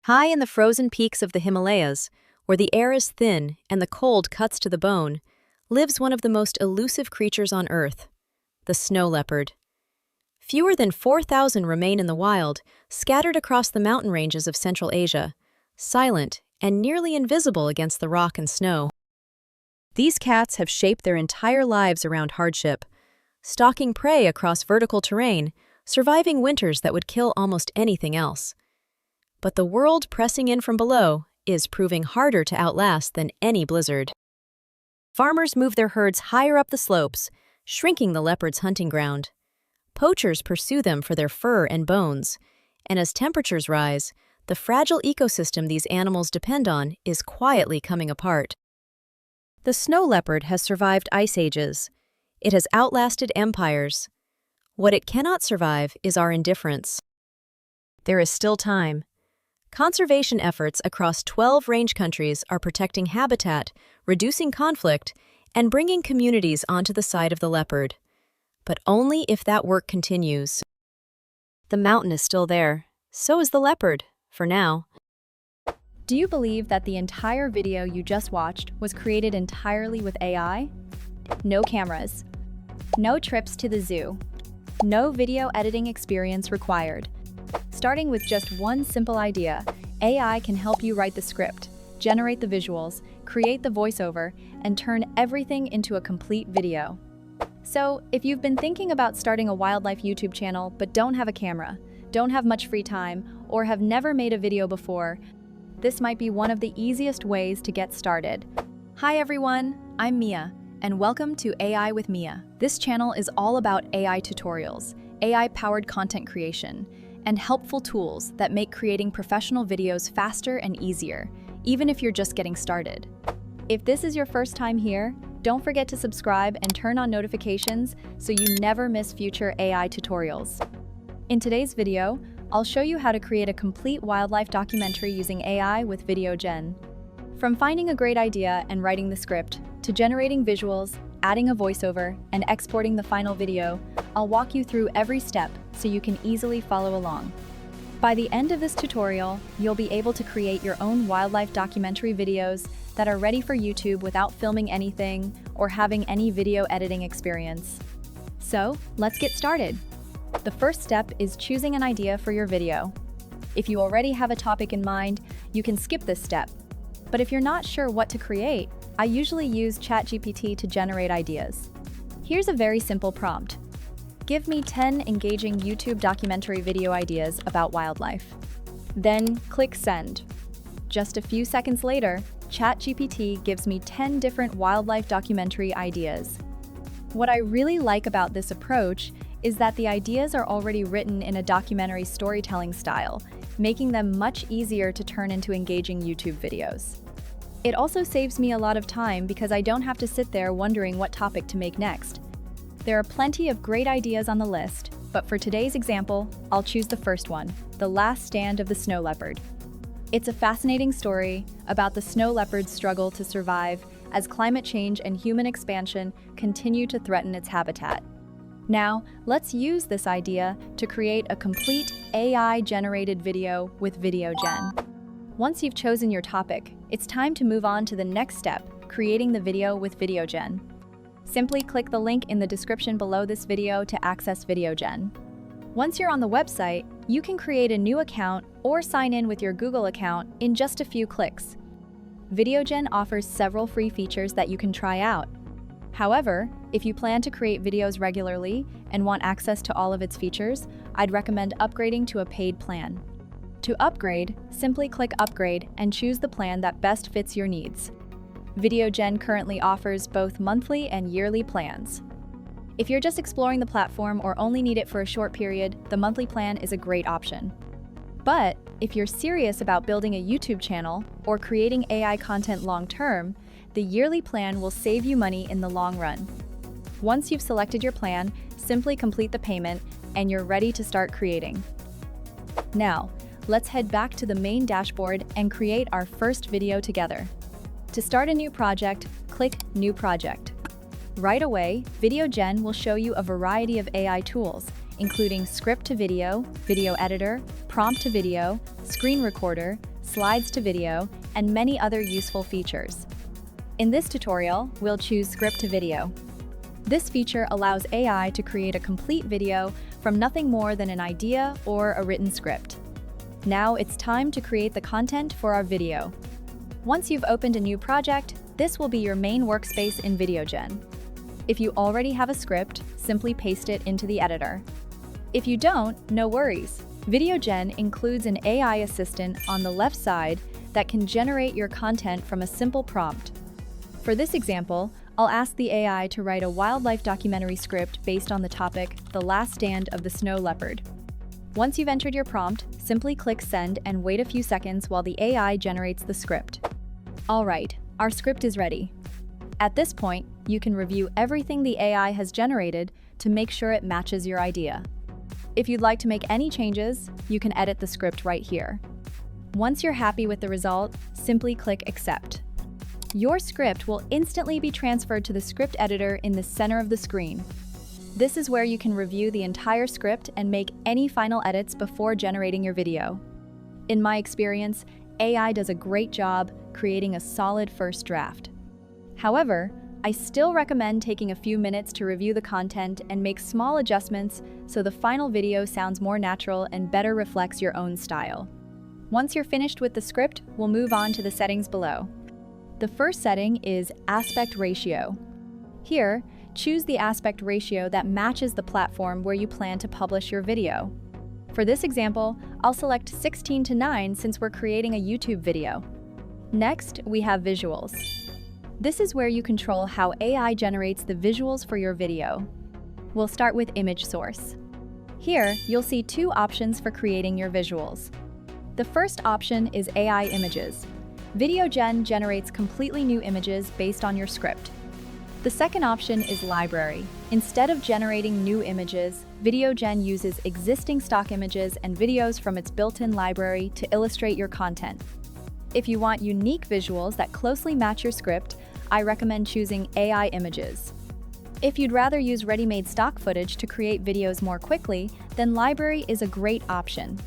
High in the frozen peaks of the Himalayas, where the air is thin and the cold cuts to the bone, lives one of the most elusive creatures on Earth, the snow leopard. Fewer than 4,000 remain in the wild, scattered across the mountain ranges of Central Asia, silent and nearly invisible against the rock and snow. These cats have shaped their entire lives around hardship, stalking prey across vertical terrain, surviving winters that would kill almost anything else. But the world pressing in from below is proving harder to outlast than any blizzard. Farmers move their herds higher up the slopes, shrinking the leopard's hunting ground. Poachers pursue them for their fur and bones, and as temperatures rise, the fragile ecosystem these animals depend on is quietly coming apart. The snow leopard has survived ice ages. It has outlasted empires. What it cannot survive is our indifference. There is still time. Conservation efforts across 12 range countries are protecting habitat, reducing conflict, and bringing communities onto the side of the leopard. But only if that work continues. The mountain is still there. So is the leopard, for now. Do you believe that the entire video you just watched was created entirely with AI? No cameras. No trips to the zoo. No video editing experience required. Starting with just one simple idea, AI can help you write the script, generate the visuals, create the voiceover, and turn everything into a complete video. So, if you've been thinking about starting a wildlife YouTube channel but don't have a camera, don't have much free time, or have never made a video before, this might be one of the easiest ways to get started. Hi everyone, I'm Mia, and welcome to AI with Mia. This channel is all about AI tutorials, AI-powered content creation, and helpful tools that make creating professional videos faster and easier, even if you're just getting started. If this is your first time here, don't forget to subscribe and turn on notifications so you never miss future AI tutorials. In today's video, I'll show you how to create a complete wildlife documentary using AI with VideoGen. From finding a great idea and writing the script, to generating visuals, adding a voiceover, and exporting the final video, I'll walk you through every step so you can easily follow along. By the end of this tutorial, you'll be able to create your own wildlife documentary videos that are ready for YouTube without filming anything or having any video editing experience. So, let's get started. The first step is choosing an idea for your video. If you already have a topic in mind, you can skip this step. But if you're not sure what to create, I usually use ChatGPT to generate ideas. Here's a very simple prompt. Give me 10 engaging YouTube documentary video ideas about wildlife. Then click send. Just a few seconds later, ChatGPT gives me 10 different wildlife documentary ideas. What I really like about this approach is that the ideas are already written in a documentary storytelling style, making them much easier to turn into engaging YouTube videos. It also saves me a lot of time because I don't have to sit there wondering what topic to make next. There are plenty of great ideas on the list, but for today's example, I'll choose the first one, The Last Stand of the Snow Leopard. It's a fascinating story about the snow leopard's struggle to survive as climate change and human expansion continue to threaten its habitat. Now, let's use this idea to create a complete AI-generated video with VideoGen. Once you've chosen your topic, it's time to move on to the next step, creating the video with VideoGen. Simply click the link in the description below this video to access VideoGen. Once you're on the website, you can create a new account or sign in with your Google account in just a few clicks. VideoGen offers several free features that you can try out. However, if you plan to create videos regularly and want access to all of its features, I'd recommend upgrading to a paid plan. To upgrade, simply click Upgrade and choose the plan that best fits your needs. VideoGen currently offers both monthly and yearly plans. If you're just exploring the platform or only need it for a short period, the monthly plan is a great option. But if you're serious about building a YouTube channel or creating AI content long-term, the yearly plan will save you money in the long run. Once you've selected your plan, simply complete the payment and you're ready to start creating. Now, let's head back to the main dashboard and create our first video together. To start a new project, click New Project. Right away, VideoGen will show you a variety of AI tools, including script to video, video editor, prompt to video, screen recorder, slides to video, and many other useful features. In this tutorial, we'll choose script to video. This feature allows AI to create a complete video from nothing more than an idea or a written script. Now it's time to create the content for our video. Once you've opened a new project, this will be your main workspace in VideoGen. If you already have a script, simply paste it into the editor. If you don't, no worries. VideoGen includes an AI assistant on the left side that can generate your content from a simple prompt. For this example, I'll ask the AI to write a wildlife documentary script based on the topic, The Last Stand of the Snow Leopard. Once you've entered your prompt, simply click Send and wait a few seconds while the AI generates the script. Alright, our script is ready. At this point, you can review everything the AI has generated to make sure it matches your idea. If you'd like to make any changes, you can edit the script right here. Once you're happy with the result, simply click Accept. Your script will instantly be transferred to the script editor in the center of the screen. This is where you can review the entire script and make any final edits before generating your video. In my experience, AI does a great job creating a solid first draft. However, I still recommend taking a few minutes to review the content and make small adjustments so the final video sounds more natural and better reflects your own style. Once you're finished with the script, we'll move on to the settings below. The first setting is Aspect Ratio. Here, choose the aspect ratio that matches the platform where you plan to publish your video. For this example, I'll select 16:9 since we're creating a YouTube video. Next, we have Visuals. This is where you control how AI generates the visuals for your video. We'll start with Image Source. Here, you'll see two options for creating your visuals. The first option is AI Images. VideoGen generates completely new images based on your script. The second option is Library. Instead of generating new images, VideoGen uses existing stock images and videos from its built-in library to illustrate your content. If you want unique visuals that closely match your script, I recommend choosing AI Images. If you'd rather use ready-made stock footage to create videos more quickly, then Library is a great option.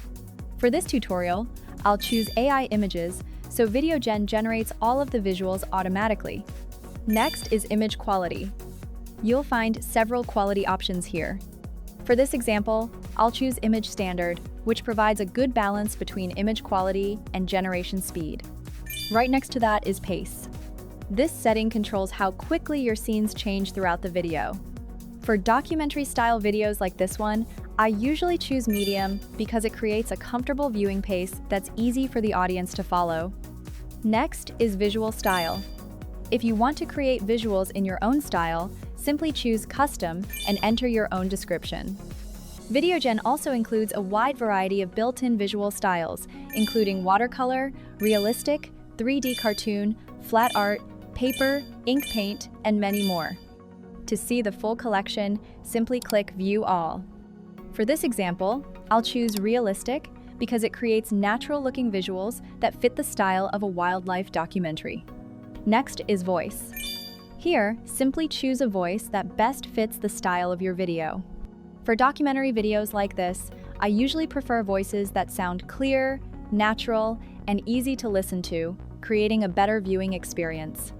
For this tutorial, I'll choose AI Images, so VideoGen generates all of the visuals automatically. Next is Image Quality. You'll find several quality options here. For this example, I'll choose Image Standard, which provides a good balance between image quality and generation speed. Right next to that is Pace. This setting controls how quickly your scenes change throughout the video. For documentary-style videos like this one, I usually choose Medium because it creates a comfortable viewing pace that's easy for the audience to follow. Next is Visual Style. If you want to create visuals in your own style, simply choose Custom and enter your own description. VideoGen also includes a wide variety of built-in visual styles, including watercolor, realistic, 3D cartoon, flat art, paper, ink paint, and many more. To see the full collection, simply click View All. For this example, I'll choose Realistic because it creates natural-looking visuals that fit the style of a wildlife documentary. Next is Voice. Here, simply choose a voice that best fits the style of your video. For documentary videos like this, I usually prefer voices that sound clear, natural, and easy to listen to, creating a better viewing experience.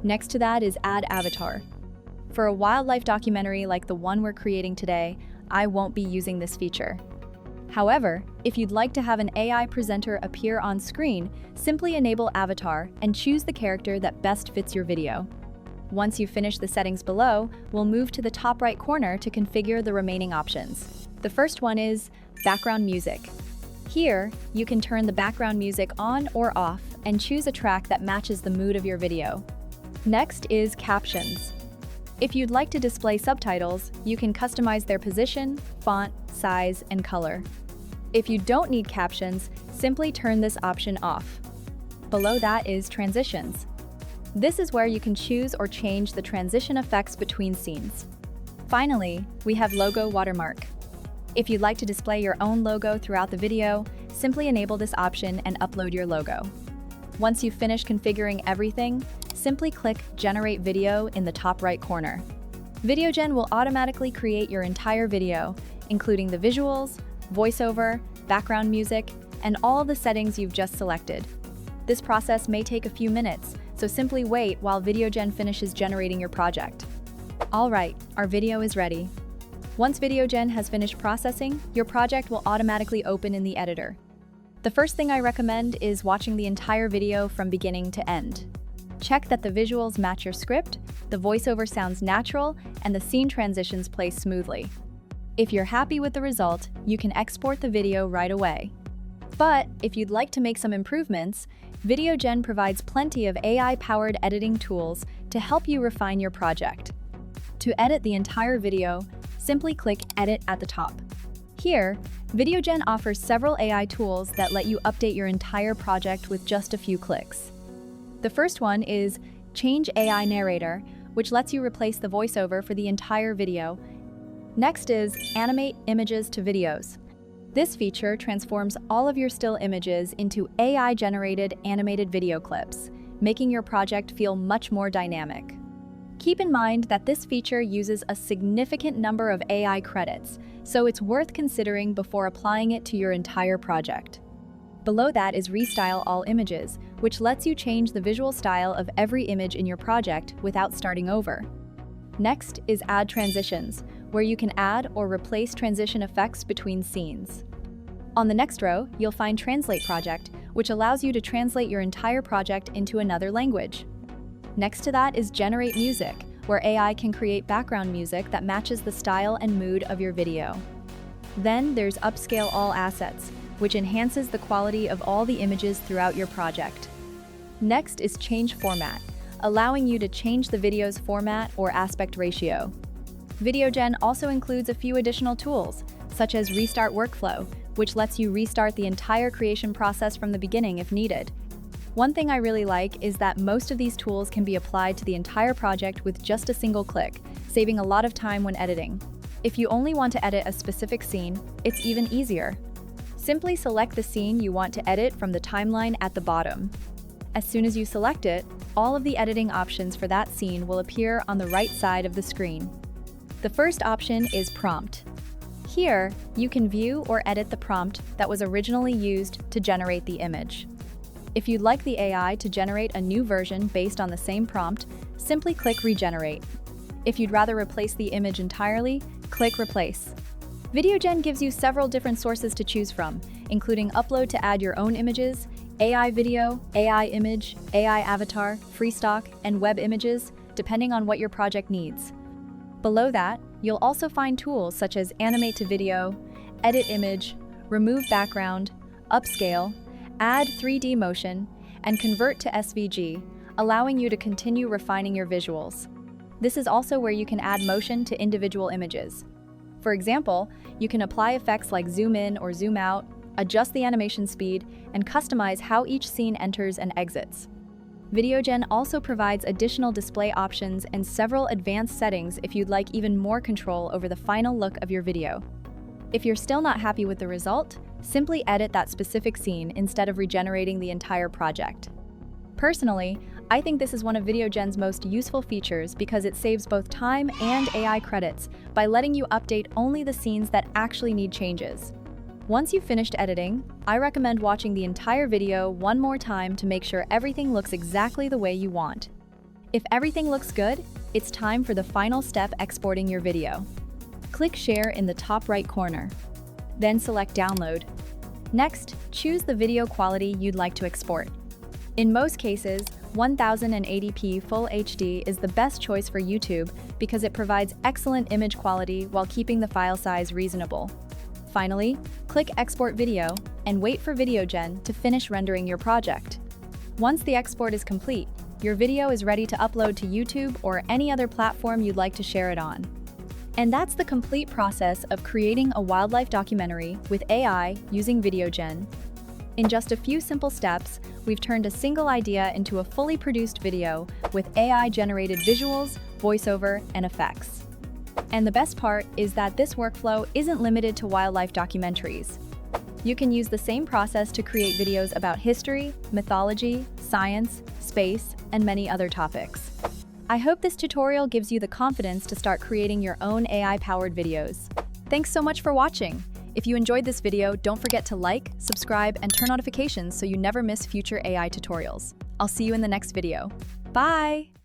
Next to that is Add Avatar. For a wildlife documentary like the one we're creating today, I won't be using this feature. However, if you'd like to have an AI presenter appear on screen, simply enable Avatar and choose the character that best fits your video. Once you've finished the settings below, we'll move to the top right corner to configure the remaining options. The first one is Background Music. Here, you can turn the background music on or off and choose a track that matches the mood of your video. Next is Captions. If you'd like to display subtitles, you can customize their position, font, size, and color. If you don't need captions, simply turn this option off. Below that is Transitions. This is where you can choose or change the transition effects between scenes. Finally, we have Logo Watermark. If you'd like to display your own logo throughout the video, simply enable this option and upload your logo. Once you've finished configuring everything, simply click Generate Video in the top right corner. VideoGen will automatically create your entire video, including the visuals, voiceover, background music, and all the settings you've just selected. This process may take a few minutes, so simply wait while VideoGen finishes generating your project. Alright, our video is ready. Once VideoGen has finished processing, your project will automatically open in the editor. The first thing I recommend is watching the entire video from beginning to end. Check that the visuals match your script, the voiceover sounds natural, and the scene transitions play smoothly. If you're happy with the result, you can export the video right away. But if you'd like to make some improvements, VideoGen provides plenty of AI-powered editing tools to help you refine your project. To edit the entire video, simply click Edit at the top. Here, VideoGen offers several AI tools that let you update your entire project with just a few clicks. The first one is Change AI Narrator, which lets you replace the voiceover for the entire video. Next is Animate Images to Videos. This feature transforms all of your still images into AI-generated animated video clips, making your project feel much more dynamic. Keep in mind that this feature uses a significant number of AI credits, so it's worth considering before applying it to your entire project. Below that is Restyle All Images, which lets you change the visual style of every image in your project without starting over. Next is Add Transitions, where you can add or replace transition effects between scenes. On the next row, you'll find Translate Project, which allows you to translate your entire project into another language. Next to that is Generate Music, where AI can create background music that matches the style and mood of your video. Then there's Upscale All Assets, which enhances the quality of all the images throughout your project. Next is Change Format, allowing you to change the video's format or aspect ratio. VideoGen also includes a few additional tools, such as Restart Workflow, which lets you restart the entire creation process from the beginning if needed. One thing I really like is that most of these tools can be applied to the entire project with just a single click, saving a lot of time when editing. If you only want to edit a specific scene, it's even easier. Simply select the scene you want to edit from the timeline at the bottom. As soon as you select it, all of the editing options for that scene will appear on the right side of the screen. The first option is Prompt. Here, you can view or edit the prompt that was originally used to generate the image. If you'd like the AI to generate a new version based on the same prompt, simply click Regenerate. If you'd rather replace the image entirely, click Replace. VideoGen gives you several different sources to choose from, including Upload to add your own images, AI video, AI image, AI avatar, free stock, and web images, depending on what your project needs. Below that, you'll also find tools such as Animate to Video, Edit Image, Remove Background, Upscale, Add 3D Motion, and Convert to SVG, allowing you to continue refining your visuals. This is also where you can add motion to individual images. For example, you can apply effects like zoom in or zoom out, adjust the animation speed, and customize how each scene enters and exits. VideoGen also provides additional display options and several advanced settings if you'd like even more control over the final look of your video. If you're still not happy with the result, simply edit that specific scene instead of regenerating the entire project. Personally, I think this is one of VideoGen's most useful features because it saves both time and AI credits by letting you update only the scenes that actually need changes. Once you've finished editing, I recommend watching the entire video one more time to make sure everything looks exactly the way you want. If everything looks good, it's time for the final step: exporting your video. Click Share in the top right corner. Then select Download. Next, choose the video quality you'd like to export. In most cases, 1080p Full HD is the best choice for YouTube because it provides excellent image quality while keeping the file size reasonable. Finally, click Export Video and wait for VideoGen to finish rendering your project. Once the export is complete, your video is ready to upload to YouTube or any other platform you'd like to share it on. And that's the complete process of creating a wildlife documentary with AI using VideoGen. In just a few simple steps, we've turned a single idea into a fully produced video with AI-generated visuals, voiceover, and effects. And the best part is that this workflow isn't limited to wildlife documentaries. You can use the same process to create videos about history, mythology, science, space, and many other topics. I hope this tutorial gives you the confidence to start creating your own AI-powered videos. Thanks so much for watching. If you enjoyed this video, don't forget to like, subscribe, and turn notifications so you never miss future AI tutorials. I'll see you in the next video. Bye!